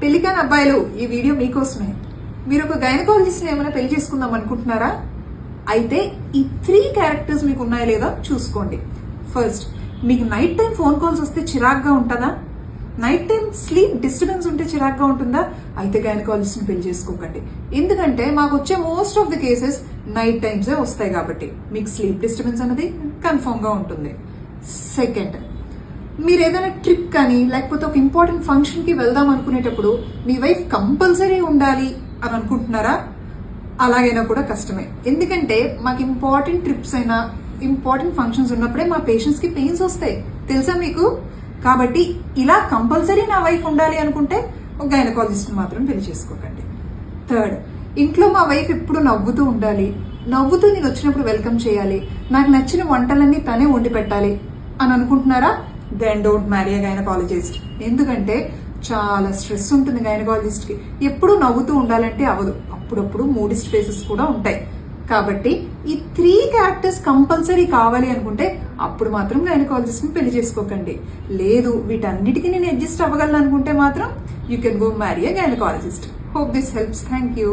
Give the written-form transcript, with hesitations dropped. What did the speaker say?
పెళ్లికాని అబ్బాయిలు ఈ వీడియో మీకోసమే. మీరు ఒక గైనకాలజిస్ట్ని ఏమైనా పెళ్లి చేసుకుందాం అనుకుంటున్నారా? అయితే ఈ 3 క్యారెక్టర్స్ మీకు ఉన్నాయా లేదా చూసుకోండి. ఫస్ట్, మీకు నైట్ టైం ఫోన్ కాల్స్ వస్తే చిరాగ్గా ఉంటుందా? నైట్ టైం స్లీప్ డిస్టర్బెన్స్ ఉంటే చిరాగ్గా ఉంటుందా? అయితే గైనకాలజిస్ట్ని పెళ్లి చేసుకోకండి. ఎందుకంటే మాకు వచ్చే most of the cases night టైమ్సే వస్తాయి కాబట్టి మీకు స్లీప్ డిస్టర్బెన్స్ అనేది కన్ఫర్మ్గా ఉంటుంది. సెకండ్, మీరు ఏదైనా ట్రిప్ కానీ లేకపోతే ఒక ఇంపార్టెంట్ ఫంక్షన్కి వెళ్దాం అనుకునేటప్పుడు మీ వైఫ్ కంపల్సరీ ఉండాలి అని అనుకుంటున్నారా? అలాగైనా కూడా కష్టమే. ఎందుకంటే మాకు ఇంపార్టెంట్ ట్రిప్స్ అయినా ఇంపార్టెంట్ ఫంక్షన్స్ ఉన్నప్పుడే మా పేషెంట్స్కి పెయిన్స్ వస్తాయి, తెలుసా మీకు? కాబట్టి ఇలా కంపల్సరీ నా వైఫ్ ఉండాలి అనుకుంటే ఒక గైనకాలజిస్ట్ మాత్రం పెళ్లి చేసుకోకండి. థర్డ్, ఇంట్లో మా వైఫ్ ఎప్పుడు నవ్వుతూ ఉండాలి, నవ్వుతూ నేను వచ్చినప్పుడు వెల్కమ్ చేయాలి, నాకు నచ్చిన వంటలన్నీ తనే వండి పెట్టాలి అని అనుకుంటున్నారా? Then don't marry a gynaecologist. ఎందుకంటే చాలా స్ట్రెస్ ఉంటుంది గైనకాలజిస్ట్కి. ఎప్పుడు నవ్వుతూ ఉండాలంటే అవదు, అప్పుడప్పుడు మూడిస్ట్ ఫేసెస్ కూడా ఉంటాయి. కాబట్టి ఈ 3 క్యారెక్టర్స్ కంపల్సరీ కావాలి అనుకుంటే అప్పుడు మాత్రం గైనకాలజిస్ట్ని పెళ్లి చేసుకోకండి. లేదు వీటన్నిటికీ నేను అడ్జస్ట్ అవ్వగలను అనుకుంటే మాత్రం you can go marry a gynaecologist. Hope this helps. Thank you.